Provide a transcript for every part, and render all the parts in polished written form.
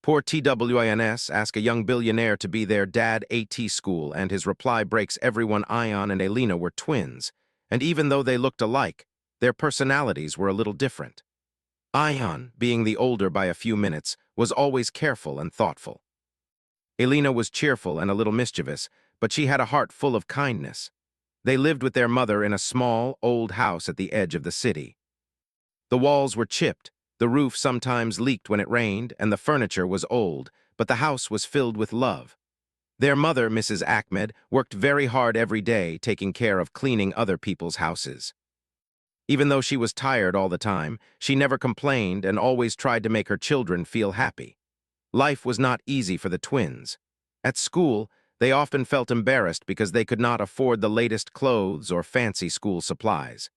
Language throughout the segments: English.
Poor TWINS ask a young billionaire to be their dad AT school, and his reply breaks everyone. Ion and Elena were twins, and even though they looked alike, their personalities were a little different. Ion, being the older by a few minutes, was always careful and thoughtful. Elena was cheerful and a little mischievous, but she had a heart full of kindness. They lived with their mother in a small, old house at the edge of the city. The walls were chipped, the roof sometimes leaked when it rained, and the furniture was old, but the house was filled with love. Their mother, Mrs. Ahmed, worked very hard every day, taking care of cleaning other people's houses. Even though she was tired all the time, she never complained and always tried to make her children feel happy. Life was not easy for the twins. At school, they often felt embarrassed because they could not afford the latest clothes or fancy school supplies.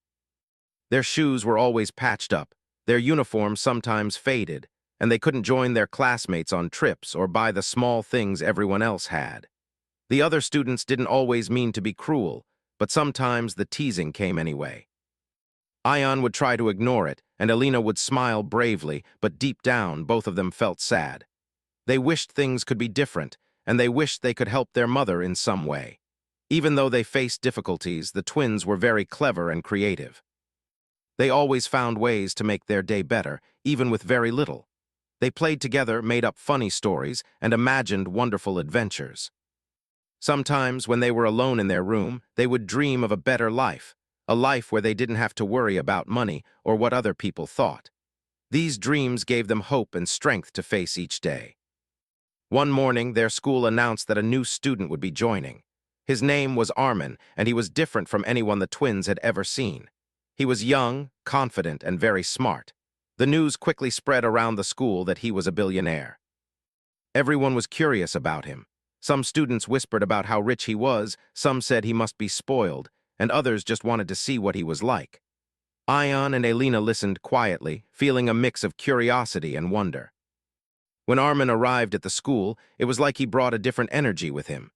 Their shoes were always patched up, their uniforms sometimes faded, and they couldn't join their classmates on trips or buy the small things everyone else had. The other students didn't always mean to be cruel, but sometimes the teasing came anyway. Ion would try to ignore it, and Elena would smile bravely, but deep down, both of them felt sad. They wished things could be different, and they wished they could help their mother in some way. Even though they faced difficulties, the twins were very clever and creative. They always found ways to make their day better, even with very little. They played together, made up funny stories, and imagined wonderful adventures. Sometimes, when they were alone in their room, they would dream of a better life, a life where they didn't have to worry about money or what other people thought. These dreams gave them hope and strength to face each day. One morning, their school announced that a new student would be joining. His name was Armin, and he was different from anyone the twins had ever seen. He was young, confident, and very smart. The news quickly spread around the school that he was a billionaire. Everyone was curious about him. Some students whispered about how rich he was, some said he must be spoiled, and others just wanted to see what he was like. Ion and Elena listened quietly, feeling a mix of curiosity and wonder. When Armin arrived at the school, it was like he brought a different energy with him.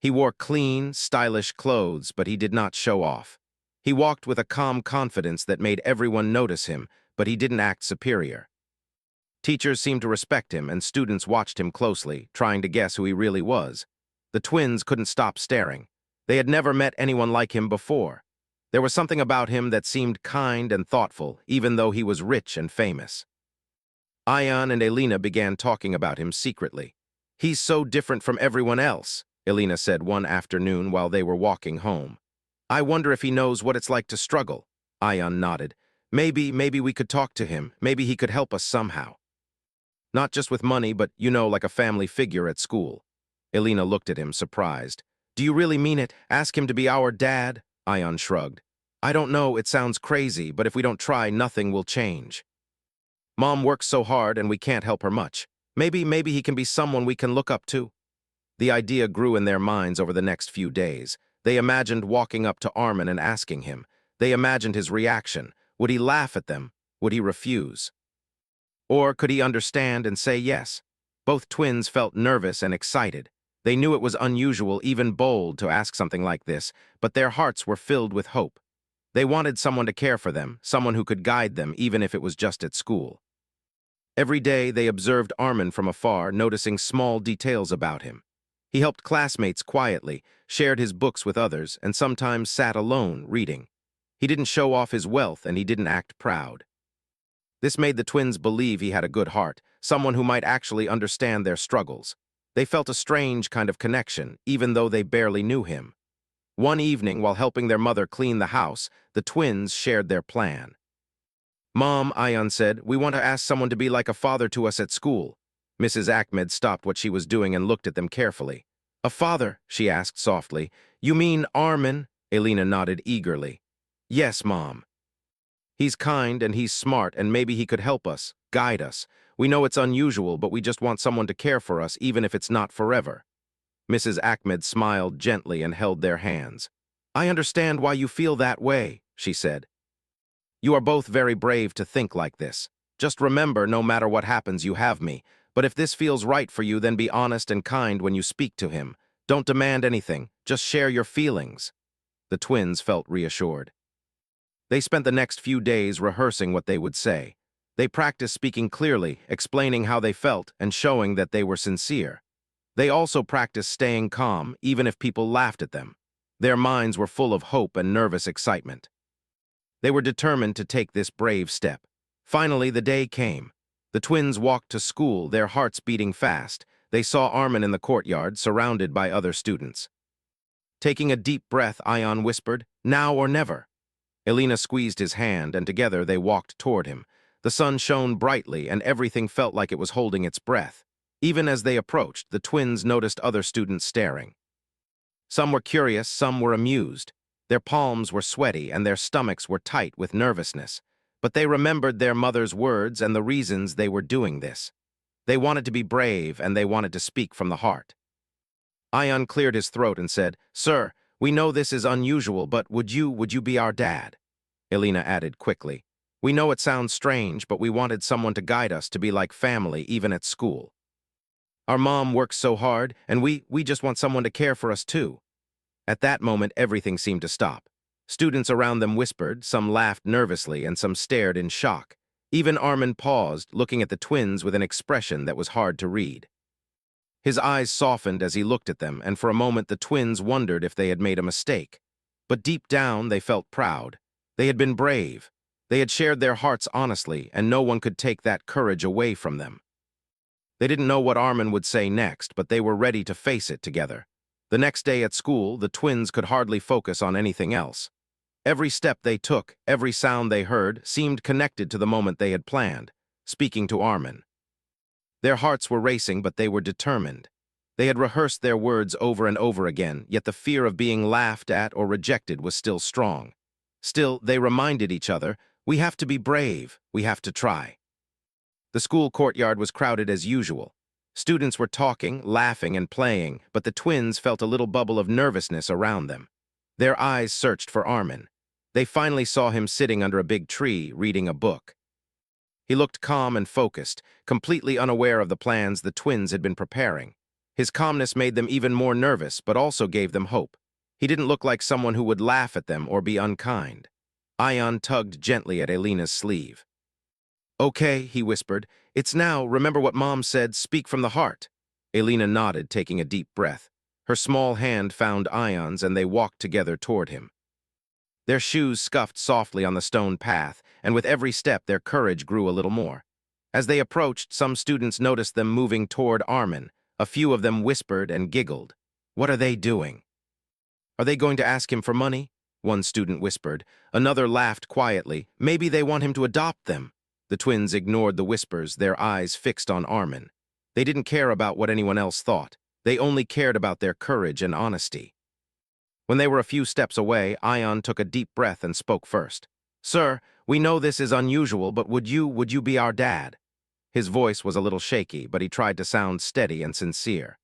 He wore clean, stylish clothes, but he did not show off. He walked with a calm confidence that made everyone notice him, but he didn't act superior. Teachers seemed to respect him, and students watched him closely, trying to guess who he really was. The twins couldn't stop staring. They had never met anyone like him before. There was something about him that seemed kind and thoughtful, even though he was rich and famous. Ion and Elena began talking about him secretly. "He's so different from everyone else," Elena said one afternoon while they were walking home. "I wonder if he knows what it's like to struggle." Ion nodded. Maybe we could talk to him. Maybe he could help us somehow. Not just with money, but, like a family figure at school." Elena looked at him, surprised. "Do you really mean it? Ask him to be our dad?" Ion shrugged. "I don't know, it sounds crazy, but if we don't try, nothing will change. Mom works so hard and we can't help her much. Maybe he can be someone we can look up to." The idea grew in their minds over the next few days. They imagined walking up to Armin and asking him. They imagined his reaction. Would he laugh at them? Would he refuse? Or could he understand and say yes? Both twins felt nervous and excited. They knew it was unusual, even bold, to ask something like this, but their hearts were filled with hope. They wanted someone to care for them, someone who could guide them, even if it was just at school. Every day, they observed Armin from afar, noticing small details about him. He helped classmates quietly, shared his books with others, and sometimes sat alone, reading. He didn't show off his wealth, and he didn't act proud. This made the twins believe he had a good heart, someone who might actually understand their struggles. They felt a strange kind of connection, even though they barely knew him. One evening, while helping their mother clean the house, the twins shared their plan. "Mom," Ion said, "we want to ask someone to be like a father to us at school." Mrs. Ahmed stopped what she was doing and looked at them carefully. "A father?" she asked softly. "You mean Armin?" Elena nodded eagerly. "Yes, Mom. He's kind and he's smart, and maybe he could help us, guide us. We know it's unusual, but we just want someone to care for us, even if it's not forever." Mrs. Ahmed smiled gently and held their hands. "I understand why you feel that way," she said. "You are both very brave to think like this. Just remember, no matter what happens, you have me. But if this feels right for you, then be honest and kind when you speak to him. Don't demand anything, just share your feelings." The twins felt reassured. They spent the next few days rehearsing what they would say. They practiced speaking clearly, explaining how they felt, and showing that they were sincere. They also practiced staying calm, even if people laughed at them. Their minds were full of hope and nervous excitement. They were determined to take this brave step. Finally, the day came. The twins walked to school, their hearts beating fast. They saw Armin in the courtyard, surrounded by other students. Taking a deep breath, Ion whispered, "Now or never." Elena squeezed his hand, and together they walked toward him. The sun shone brightly, and everything felt like it was holding its breath. Even as they approached, the twins noticed other students staring. Some were curious, some were amused. Their palms were sweaty, and their stomachs were tight with nervousness. But they remembered their mother's words and the reasons they were doing this. They wanted to be brave, and they wanted to speak from the heart. Ion cleared his throat and said, "Sir, we know this is unusual, but would you be our dad?" Elena added quickly, "We know it sounds strange, but we wanted someone to guide us, to be like family, even at school. Our mom works so hard, and we just want someone to care for us too." At that moment, everything seemed to stop. Students around them whispered, some laughed nervously, and some stared in shock. Even Armin paused, looking at the twins with an expression that was hard to read. His eyes softened as he looked at them, and for a moment the twins wondered if they had made a mistake. But deep down, they felt proud. They had been brave. They had shared their hearts honestly, and no one could take that courage away from them. They didn't know what Armin would say next, but they were ready to face it together. The next day at school, the twins could hardly focus on anything else. Every step they took, every sound they heard, seemed connected to the moment they had planned, speaking to Armin. Their hearts were racing, but they were determined. They had rehearsed their words over and over again, yet the fear of being laughed at or rejected was still strong. Still, they reminded each other, "We have to be brave, we have to try." The school courtyard was crowded as usual. Students were talking, laughing, and playing, but the twins felt a little bubble of nervousness around them. Their eyes searched for Armin. They finally saw him sitting under a big tree, reading a book. He looked calm and focused, completely unaware of the plans the twins had been preparing. His calmness made them even more nervous, but also gave them hope. He didn't look like someone who would laugh at them or be unkind. Ion tugged gently at Elena's sleeve. "Okay," he whispered. "It's now. Remember what Mom said, speak from the heart." Elena nodded, taking a deep breath. Her small hand found Ion's, and they walked together toward him. Their shoes scuffed softly on the stone path, and with every step their courage grew a little more. As they approached, some students noticed them moving toward Armin. A few of them whispered and giggled. "What are they doing?" "Are they going to ask him for money?" one student whispered. Another laughed quietly. "Maybe they want him to adopt them." The twins ignored the whispers, their eyes fixed on Armin. They didn't care about what anyone else thought. They only cared about their courage and honesty. When they were a few steps away, Ion took a deep breath and spoke first. "Sir, we know this is unusual, but would you be our dad?" His voice was a little shaky, but he tried to sound steady and sincere.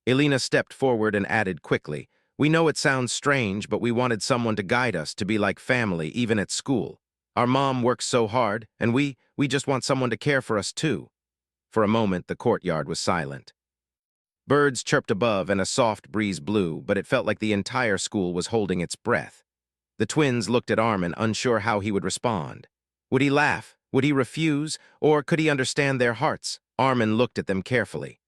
Elena stepped forward and added quickly, "We know it sounds strange, but we wanted someone to guide us, to be like family, even at school. Our mom works so hard, and we just want someone to care for us too." For a moment, the courtyard was silent. Birds chirped above and a soft breeze blew, but it felt like the entire school was holding its breath. The twins looked at Armin, unsure how he would respond. Would he laugh? Would he refuse? Or could he understand their hearts? Armin looked at them carefully.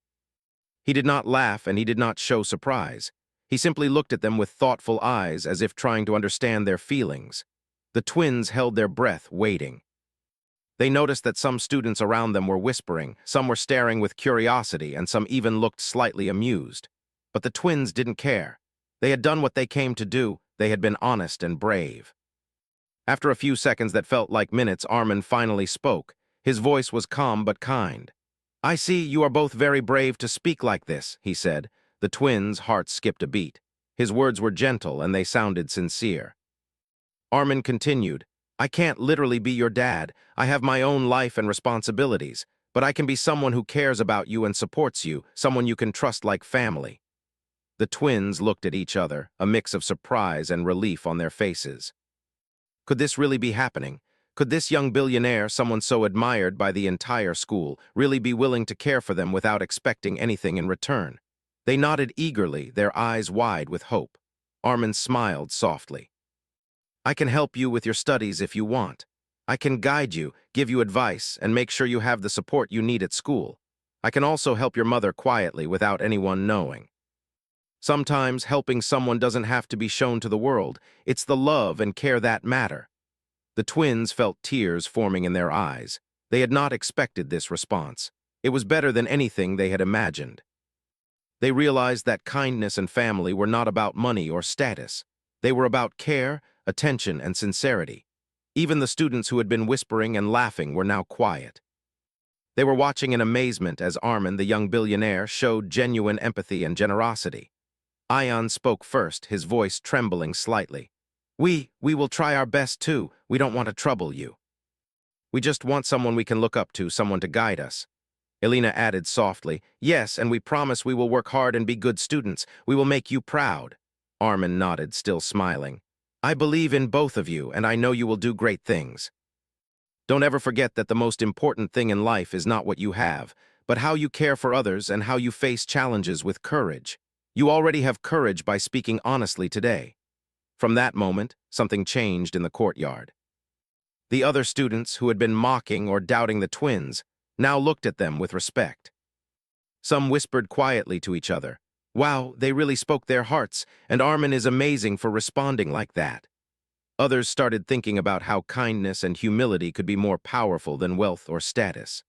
He did not laugh, and he did not show surprise. He simply looked at them with thoughtful eyes, as if trying to understand their feelings. The twins held their breath, waiting. They noticed that some students around them were whispering, some were staring with curiosity, and some even looked slightly amused. But the twins didn't care. They had done what they came to do. They had been honest and brave. After a few seconds that felt like minutes, Armin finally spoke. His voice was calm but kind. "I see you are both very brave to speak like this," he said. The twins' hearts skipped a beat. His words were gentle, and they sounded sincere. Armin continued, "I can't literally be your dad. I have my own life and responsibilities, but I can be someone who cares about you and supports you, someone you can trust like family." The twins looked at each other, a mix of surprise and relief on their faces. Could this really be happening? Could this young billionaire, someone so admired by the entire school, really be willing to care for them without expecting anything in return? They nodded eagerly, their eyes wide with hope. Armin smiled softly. "I can help you with your studies if you want." I can guide you, give you advice, and make sure you have the support you need at school. I can also help your mother quietly without anyone knowing. Sometimes helping someone doesn't have to be shown to the world. It's the love and care that matter. The twins felt tears forming in their eyes. They had not expected this response. It was better than anything they had imagined. They realized that kindness and family were not about money or status. They were about care, attention, and sincerity. Even the students who had been whispering and laughing were now quiet. They were watching in amazement as Armin, the young billionaire, showed genuine empathy and generosity. Ion spoke first, his voice trembling slightly. We will try our best too. We don't want to trouble you. We just want someone we can look up to, someone to guide us. Elena added softly, yes, and we promise we will work hard and be good students. We will make you proud. Armin nodded, still smiling. I believe in both of you, and I know you will do great things. Don't ever forget that the most important thing in life is not what you have, but how you care for others and how you face challenges with courage. You already have courage by speaking honestly today. From that moment, something changed in the courtyard. The other students who had been mocking or doubting the twins now looked at them with respect. Some whispered quietly to each other, wow, they really spoke their hearts, and Armin is amazing for responding like that. Others started thinking about how kindness and humility could be more powerful than wealth or status.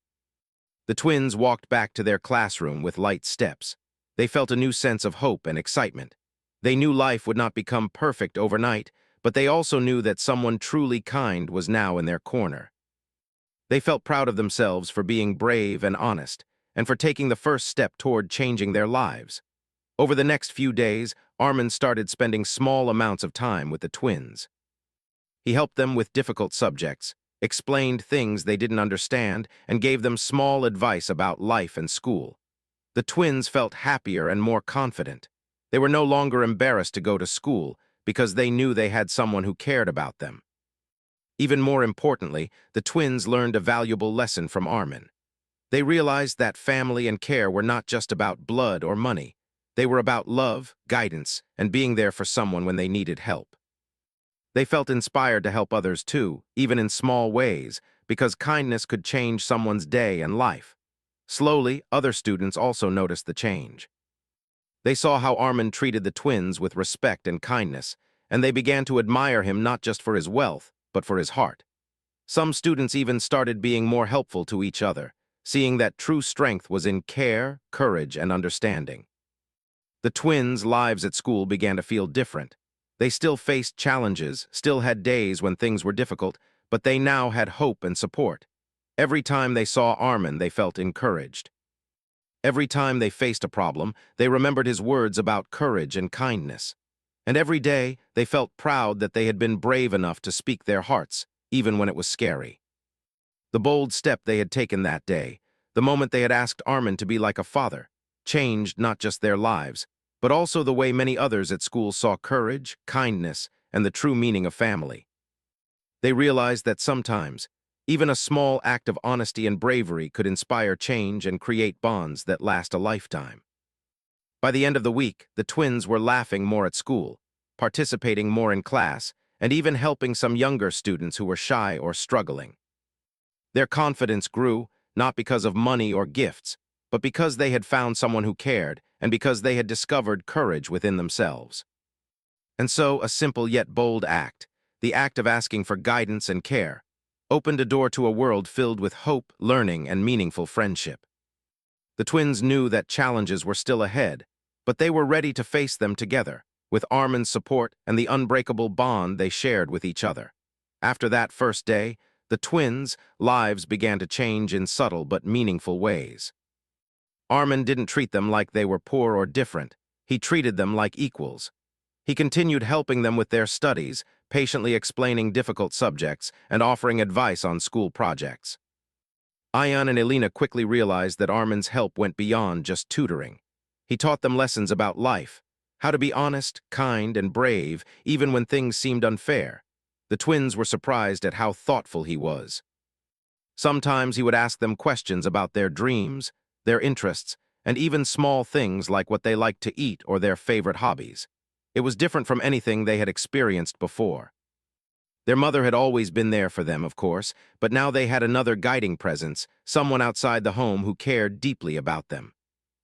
The twins walked back to their classroom with light steps. They felt a new sense of hope and excitement. They knew life would not become perfect overnight, but they also knew that someone truly kind was now in their corner. They felt proud of themselves for being brave and honest, and for taking the first step toward changing their lives. Over the next few days, Armin started spending small amounts of time with the twins. He helped them with difficult subjects, explained things they didn't understand, and gave them small advice about life and school. The twins felt happier and more confident. They were no longer embarrassed to go to school because they knew they had someone who cared about them. Even more importantly, the twins learned a valuable lesson from Armin. They realized that family and care were not just about blood or money. They were about love, guidance, and being there for someone when they needed help. They felt inspired to help others too, even in small ways, because kindness could change someone's day and life. Slowly, other students also noticed the change. They saw how Armin treated the twins with respect and kindness, and they began to admire him not just for his wealth, but for his heart. Some students even started being more helpful to each other, seeing that true strength was in care, courage, and understanding. The twins' lives at school began to feel different. They still faced challenges, still had days when things were difficult, but they now had hope and support. Every time they saw Armin, they felt encouraged. Every time they faced a problem, they remembered his words about courage and kindness. And every day, they felt proud that they had been brave enough to speak their hearts, even when it was scary. The bold step they had taken that day, the moment they had asked Armin to be like a father, changed not just their lives, but also the way many others at school saw courage, kindness, and the true meaning of family. They realized that sometimes, even a small act of honesty and bravery could inspire change and create bonds that last a lifetime. By the end of the week, the twins were laughing more at school, participating more in class, and even helping some younger students who were shy or struggling. Their confidence grew, not because of money or gifts, but because they had found someone who cared, and because they had discovered courage within themselves. And so, a simple yet bold act, the act of asking for guidance and care, opened a door to a world filled with hope, learning, and meaningful friendship. The twins knew that challenges were still ahead, but they were ready to face them together, with Armin's support and the unbreakable bond they shared with each other. After that first day, the twins' lives began to change in subtle but meaningful ways. Armin didn't treat them like they were poor or different. He treated them like equals. He continued helping them with their studies, patiently explaining difficult subjects, and offering advice on school projects. Ion and Elena quickly realized that Armin's help went beyond just tutoring. He taught them lessons about life, how to be honest, kind, and brave, even when things seemed unfair. The twins were surprised at how thoughtful he was. Sometimes he would ask them questions about their dreams, their interests, and even small things like what they liked to eat or their favorite hobbies. It was different from anything they had experienced before. Their mother had always been there for them, of course, but now they had another guiding presence, someone outside the home who cared deeply about them.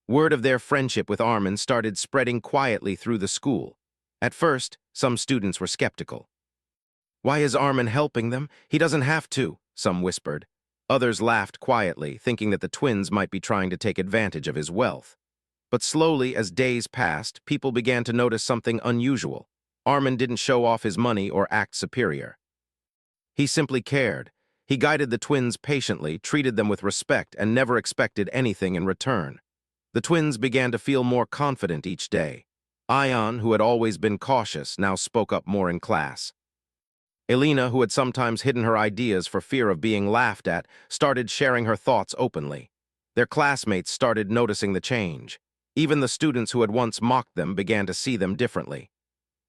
Word of their friendship with Armin started spreading quietly through the school. At first, some students were skeptical. "Why is Armin helping them? He doesn't have to," some whispered. Others laughed quietly, thinking that the twins might be trying to take advantage of his wealth. But slowly, as days passed, people began to notice something unusual. Armin didn't show off his money or act superior. He simply cared. He guided the twins patiently, treated them with respect, and never expected anything in return. The twins began to feel more confident each day. Ion, who had always been cautious, now spoke up more in class. Elena, who had sometimes hidden her ideas for fear of being laughed at, started sharing her thoughts openly. Their classmates started noticing the change. Even the students who had once mocked them began to see them differently.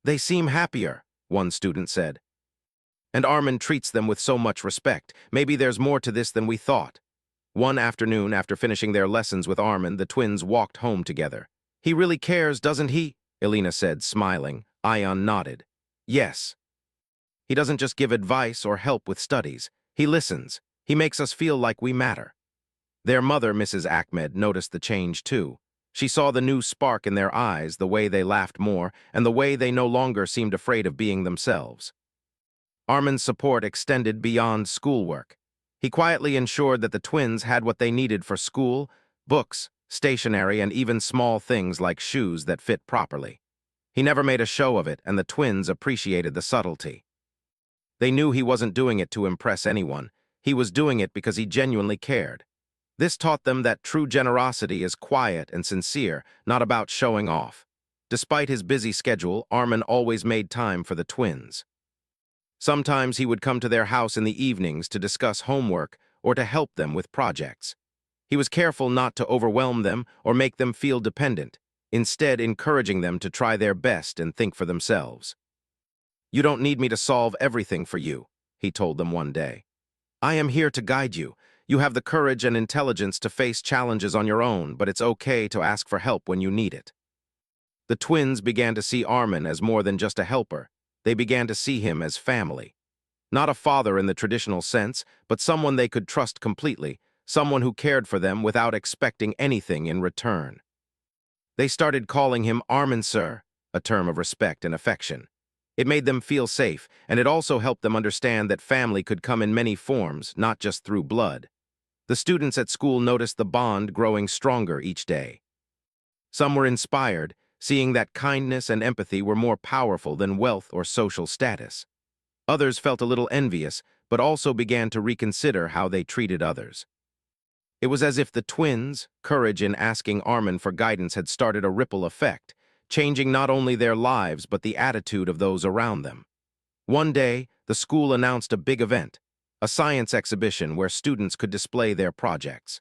"They seem happier," one student said. "And Armin treats them with so much respect. Maybe there's more to this than we thought." One afternoon, after finishing their lessons with Armin, the twins walked home together. "He really cares, doesn't he?" Elena said, smiling. Ion nodded. "Yes. He doesn't just give advice or help with studies. He listens. He makes us feel like we matter." Their mother, Mrs. Ahmed, noticed the change too. She saw the new spark in their eyes, the way they laughed more, and the way they no longer seemed afraid of being themselves. Armin's support extended beyond schoolwork. He quietly ensured that the twins had what they needed for school: books, stationery, and even small things like shoes that fit properly. He never made a show of it, and the twins appreciated the subtlety. They knew he wasn't doing it to impress anyone. He was doing it because he genuinely cared. This taught them that true generosity is quiet and sincere, not about showing off. Despite his busy schedule, Armin always made time for the twins. Sometimes he would come to their house in the evenings to discuss homework or to help them with projects. He was careful not to overwhelm them or make them feel dependent, instead encouraging them to try their best and think for themselves. "You don't need me to solve everything for you," he told them one day. "I am here to guide you. You have the courage and intelligence to face challenges on your own, but it's okay to ask for help when you need it." The twins began to see Armin as more than just a helper. They began to see him as family. Not a father in the traditional sense, but someone they could trust completely, someone who cared for them without expecting anything in return. They started calling him Armin Sir, a term of respect and affection. It made them feel safe, and it also helped them understand that family could come in many forms, not just through blood. The students at school noticed the bond growing stronger each day. Some were inspired, seeing that kindness and empathy were more powerful than wealth or social status. Others felt a little envious, but also began to reconsider how they treated others. It was as if the twins' courage in asking Armin for guidance had started a ripple effect, changing not only their lives but the attitude of those around them. One day, the school announced a big event, a science exhibition where students could display their projects.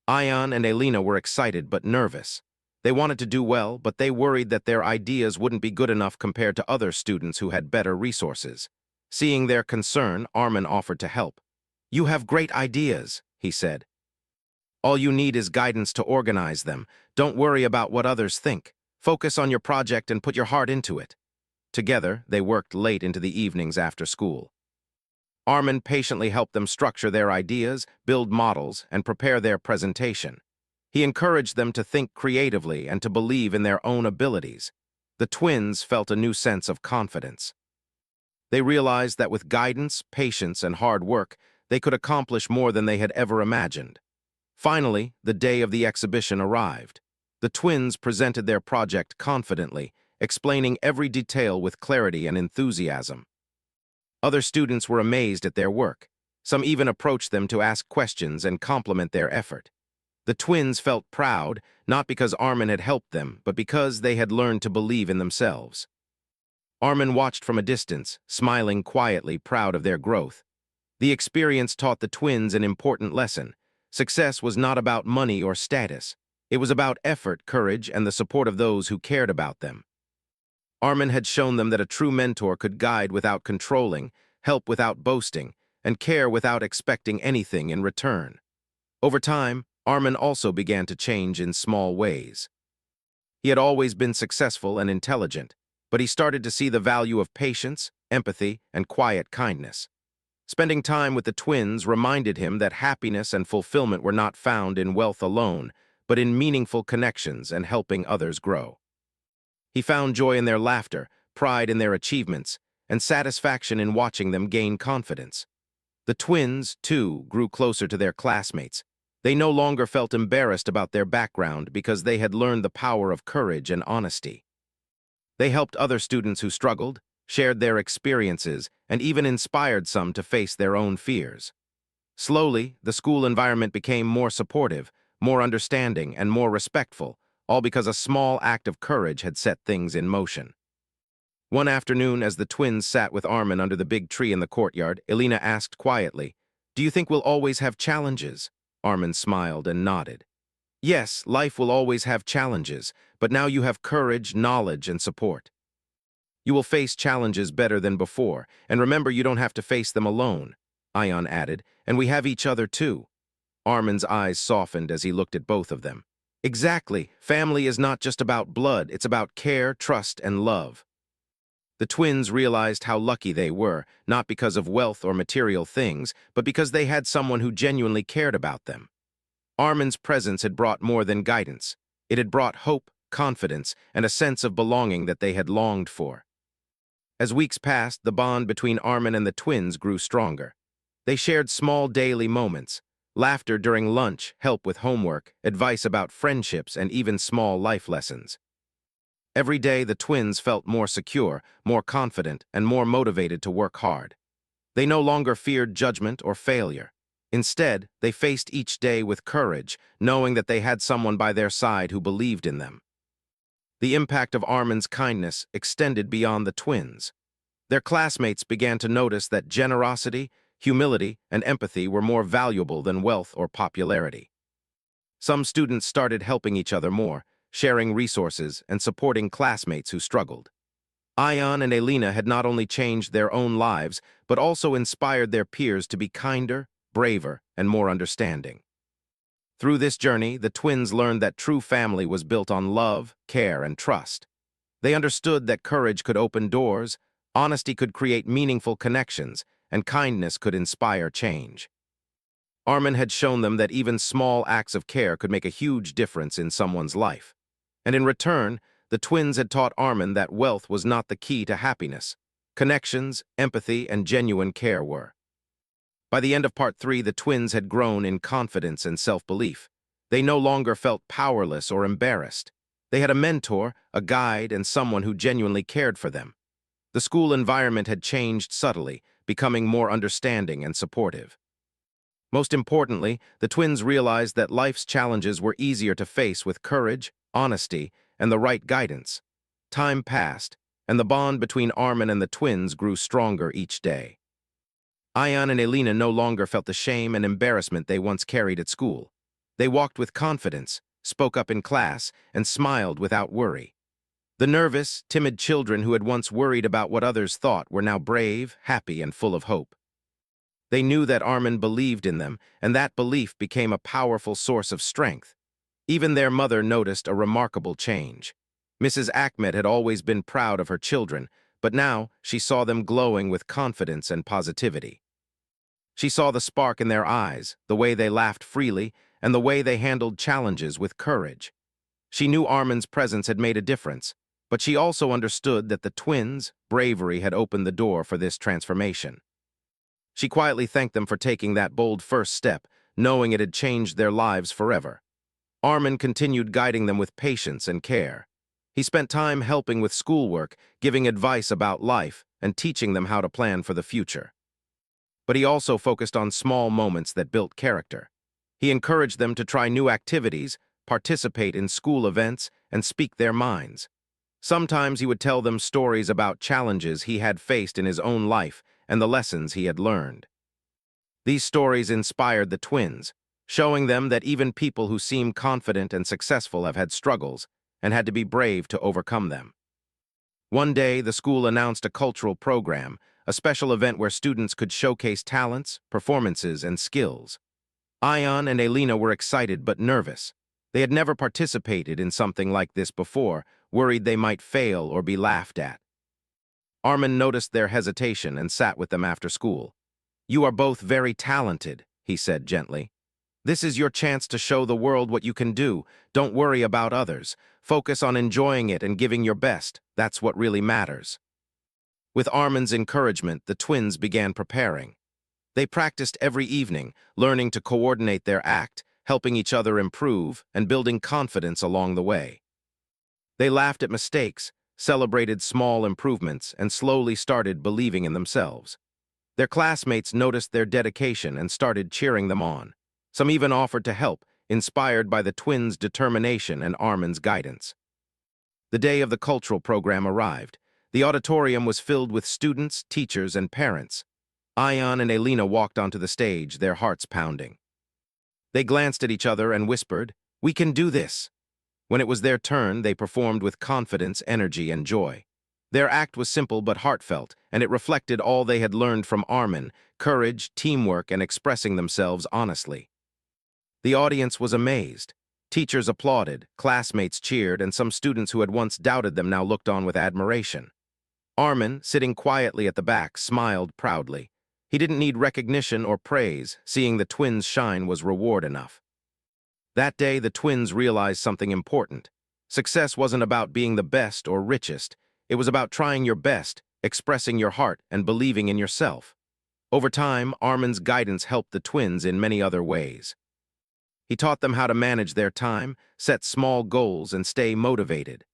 Ion and Elena were excited but nervous. They wanted to do well, but they worried that their ideas wouldn't be good enough compared to other students who had better resources. Seeing their concern, Armin offered to help. "You have great ideas," he said. "All you need is guidance to organize them. Don't worry about what others think. Focus on your project and put your heart into it." Together, they worked late into the evenings after school. Armin patiently helped them structure their ideas, build models, and prepare their presentation. He encouraged them to think creatively and to believe in their own abilities. The twins felt a new sense of confidence. They realized that with guidance, patience, and hard work, they could accomplish more than they had ever imagined. Finally, the day of the exhibition arrived. The twins presented their project confidently, explaining every detail with clarity and enthusiasm. Other students were amazed at their work. Some even approached them to ask questions and compliment their effort. The twins felt proud, not because Armin had helped them, but because they had learned to believe in themselves. Armin watched from a distance, smiling quietly, proud of their growth. The experience taught the twins an important lesson. Success was not about money or status. It was about effort, courage, and the support of those who cared about them. Armin had shown them that a true mentor could guide without controlling, help without boasting, and care without expecting anything in return. Over time, Armin also began to change in small ways. He had always been successful and intelligent, but he started to see the value of patience, empathy, and quiet kindness. Spending time with the twins reminded him that happiness and fulfillment were not found in wealth alone, but in meaningful connections and helping others grow. He found joy in their laughter, pride in their achievements, and satisfaction in watching them gain confidence. The twins, too, grew closer to their classmates. They no longer felt embarrassed about their background because they had learned the power of courage and honesty. They helped other students who struggled, shared their experiences, and even inspired some to face their own fears. Slowly, the school environment became more supportive, more understanding, and more respectful, all because a small act of courage had set things in motion. One afternoon, as the twins sat with Armin under the big tree in the courtyard, Elena asked quietly, "Do you think we'll always have challenges?" Armin smiled and nodded. "Yes, life will always have challenges, but now you have courage, knowledge, and support. You will face challenges better than before, and remember you don't have to face them alone," Ion added, "and we have each other too." Armin's eyes softened as he looked at both of them. Exactly, family is not just about blood, it's about care, trust, and love. The twins realized how lucky they were, not because of wealth or material things, but because they had someone who genuinely cared about them. Armin's presence had brought more than guidance. It had brought hope, confidence, and a sense of belonging that they had longed for. As weeks passed, the bond between Armin and the twins grew stronger. They shared small daily moments, laughter during lunch, help with homework, advice about friendships, and even small life lessons. Every day, the twins felt more secure, more confident, and more motivated to work hard. They no longer feared judgment or failure. Instead, they faced each day with courage, knowing that they had someone by their side who believed in them. The impact of Armin's kindness extended beyond the twins. Their classmates began to notice that generosity, humility, and empathy were more valuable than wealth or popularity. Some students started helping each other more, sharing resources and supporting classmates who struggled. Ion and Elena had not only changed their own lives, but also inspired their peers to be kinder, braver, and more understanding. Through this journey, the twins learned that true family was built on love, care, and trust. They understood that courage could open doors, honesty could create meaningful connections, and kindness could inspire change. Armin had shown them that even small acts of care could make a huge difference in someone's life. And in return, the twins had taught Armin that wealth was not the key to happiness. Connections, empathy, and genuine care were. By the end of part 3, the twins had grown in confidence and self-belief. They no longer felt powerless or embarrassed. They had a mentor, a guide, and someone who genuinely cared for them. The school environment had changed subtly, becoming more understanding and supportive. Most importantly, the twins realized that life's challenges were easier to face with courage, honesty, and the right guidance. Time passed, and the bond between Armin and the twins grew stronger each day. Ion and Elena no longer felt the shame and embarrassment they once carried at school. They walked with confidence, spoke up in class, and smiled without worry. The nervous, timid children who had once worried about what others thought were now brave, happy, and full of hope. They knew that Armin believed in them, and that belief became a powerful source of strength. Even their mother noticed a remarkable change. Mrs. Ahmed had always been proud of her children, but now she saw them glowing with confidence and positivity. She saw the spark in their eyes, the way they laughed freely, and the way they handled challenges with courage. She knew Armin's presence had made a difference, but she also understood that the twins' bravery had opened the door for this transformation. She quietly thanked them for taking that bold first step, knowing it had changed their lives forever. Armin continued guiding them with patience and care. He spent time helping with schoolwork, giving advice about life, and teaching them how to plan for the future. But he also focused on small moments that built character. He encouraged them to try new activities, participate in school events, and speak their minds. Sometimes he would tell them stories about challenges he had faced in his own life and the lessons he had learned. These stories inspired the twins, showing them that even people who seem confident and successful have had struggles and had to be brave to overcome them. One day, the school announced a cultural program, a special event where students could showcase talents, performances, and skills. Ion and Elena were excited but nervous. They had never participated in something like this before, worried they might fail or be laughed at. Armin noticed their hesitation and sat with them after school. "You are both very talented," he said gently. "This is your chance to show the world what you can do. Don't worry about others. Focus on enjoying it and giving your best. That's what really matters." With Armin's encouragement, the twins began preparing. They practiced every evening, learning to coordinate their act, helping each other improve, and building confidence along the way. They laughed at mistakes, celebrated small improvements, and slowly started believing in themselves. Their classmates noticed their dedication and started cheering them on. Some even offered to help, inspired by the twins' determination and Armin's guidance. The day of the cultural program arrived. The auditorium was filled with students, teachers, and parents. Ion and Elena walked onto the stage, their hearts pounding. They glanced at each other and whispered, "We can do this." When it was their turn, they performed with confidence, energy, and joy. Their act was simple but heartfelt, and it reflected all they had learned from Armin: courage, teamwork, and expressing themselves honestly. The audience was amazed. Teachers applauded, classmates cheered, and some students who had once doubted them now looked on with admiration. Armin, sitting quietly at the back, smiled proudly. He didn't need recognition or praise. Seeing the twins shine was reward enough. That day, the twins realized something important. Success wasn't about being the best or richest. It was about trying your best, expressing your heart, and believing in yourself. Over time, Armin's guidance helped the twins in many other ways. He taught them how to manage their time, set small goals, and stay motivated.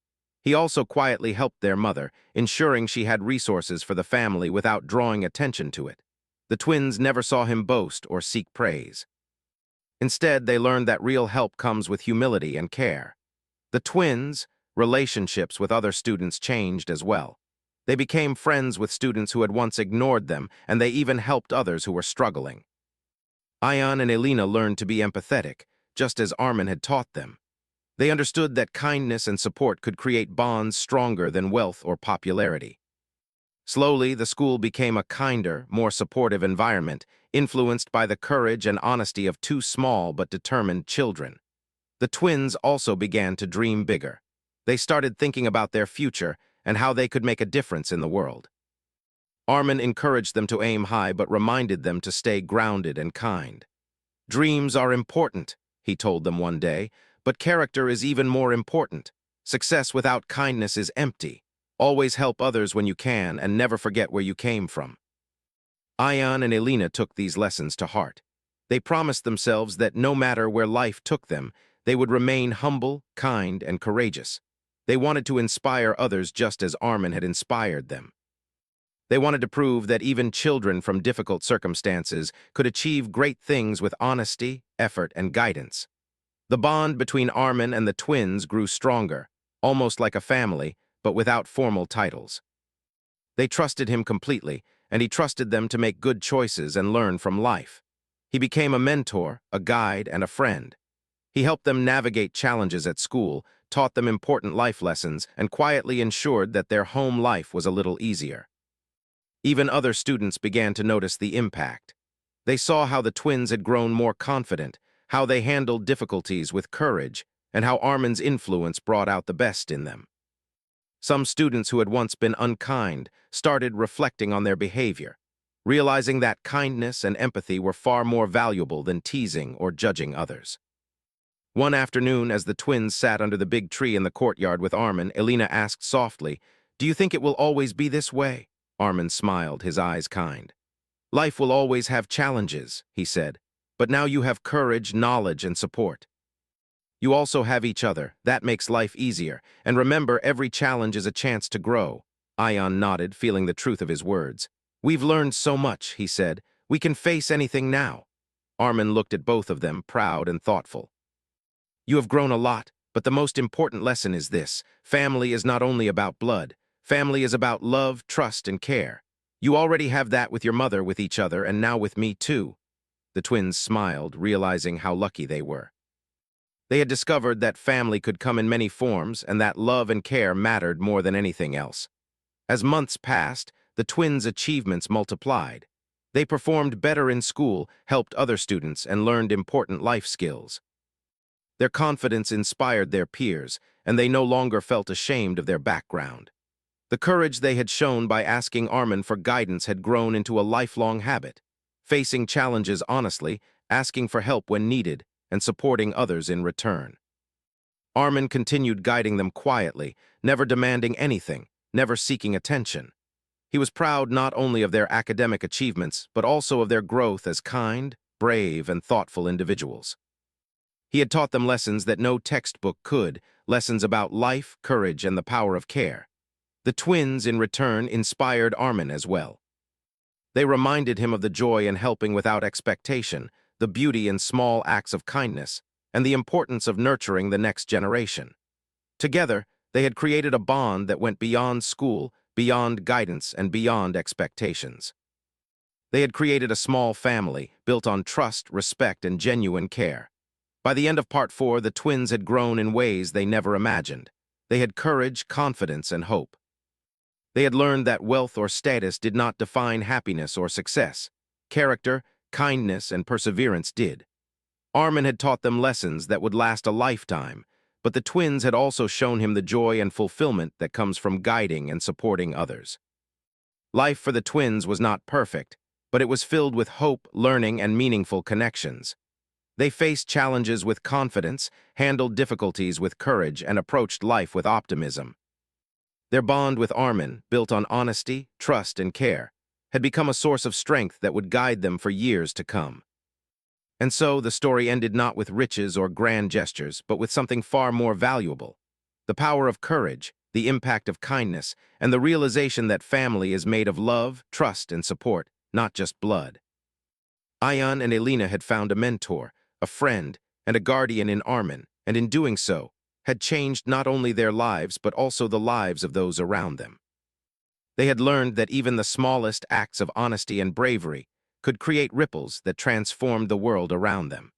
He also quietly helped their mother, ensuring she had resources for the family without drawing attention to it. The twins never saw him boast or seek praise. Instead, they learned that real help comes with humility and care. The twins' relationships with other students changed as well. They became friends with students who had once ignored them, and they even helped others who were struggling. Ion and Elena learned to be empathetic, just as Armin had taught them. They understood that kindness and support could create bonds stronger than wealth or popularity. Slowly, the school became a kinder, more supportive environment, influenced by the courage and honesty of two small but determined children. The twins also began to dream bigger. They started thinking about their future and how they could make a difference in the world. Armin encouraged them to aim high but reminded them to stay grounded and kind. "Dreams are important," he told them one day, "but character is even more important. Success without kindness is empty. Always help others when you can and never forget where you came from." Ion and Elena took these lessons to heart. They promised themselves that no matter where life took them, they would remain humble, kind, and courageous. They wanted to inspire others just as Armin had inspired them. They wanted to prove that even children from difficult circumstances could achieve great things with honesty, effort, and guidance. The bond between Armin and the twins grew stronger, almost like a family, but without formal titles. They trusted him completely, and he trusted them to make good choices and learn from life. He became a mentor, a guide, and a friend. He helped them navigate challenges at school, taught them important life lessons, and quietly ensured that their home life was a little easier. Even other students began to notice the impact. They saw how the twins had grown more confident, how they handled difficulties with courage, and how Armin's influence brought out the best in them. Some students who had once been unkind started reflecting on their behavior, realizing that kindness and empathy were far more valuable than teasing or judging others. One afternoon, as the twins sat under the big tree in the courtyard with Armin, Elena asked softly, "Do you think it will always be this way?" Armin smiled, his eyes kind. "Life will always have challenges," he said, "but now you have courage, knowledge, and support. You also have each other. That makes life easier. And remember, every challenge is a chance to grow." Ion nodded, feeling the truth of his words. "We've learned so much," he said. "We can face anything now." Armin looked at both of them, proud and thoughtful. "You have grown a lot, but the most important lesson is this: family is not only about blood. Family is about love, trust, and care. You already have that with your mother, with each other, and now with me too." The twins smiled, realizing how lucky they were. They had discovered that family could come in many forms and that love and care mattered more than anything else. As months passed, the twins' achievements multiplied. They performed better in school, helped other students, and learned important life skills. Their confidence inspired their peers, and they no longer felt ashamed of their background. The courage they had shown by asking Armin for guidance had grown into a lifelong habit, facing challenges honestly, asking for help when needed, and supporting others in return. Armin continued guiding them quietly, never demanding anything, never seeking attention. He was proud not only of their academic achievements, but also of their growth as kind, brave, and thoughtful individuals. He had taught them lessons that no textbook could, lessons about life, courage, and the power of care. The twins, in return, inspired Armin as well. They reminded him of the joy in helping without expectation, the beauty in small acts of kindness, and the importance of nurturing the next generation. Together, they had created a bond that went beyond school, beyond guidance, and beyond expectations. They had created a small family, built on trust, respect, and genuine care. By the end of Part 4, the twins had grown in ways they never imagined. They had courage, confidence, and hope. They had learned that wealth or status did not define happiness or success. Character, kindness, and perseverance did. Armin had taught them lessons that would last a lifetime, but the twins had also shown him the joy and fulfillment that comes from guiding and supporting others. Life for the twins was not perfect, but it was filled with hope, learning, and meaningful connections. They faced challenges with confidence, handled difficulties with courage, and approached life with optimism. Their bond with Armin, built on honesty, trust, and care, had become a source of strength that would guide them for years to come. And so, the story ended not with riches or grand gestures, but with something far more valuable: the power of courage, the impact of kindness, and the realization that family is made of love, trust, and support, not just blood. Ayan and Elena had found a mentor, a friend, and a guardian in Armin, and in doing so, had changed not only their lives but also the lives of those around them. They had learned that even the smallest acts of honesty and bravery could create ripples that transformed the world around them.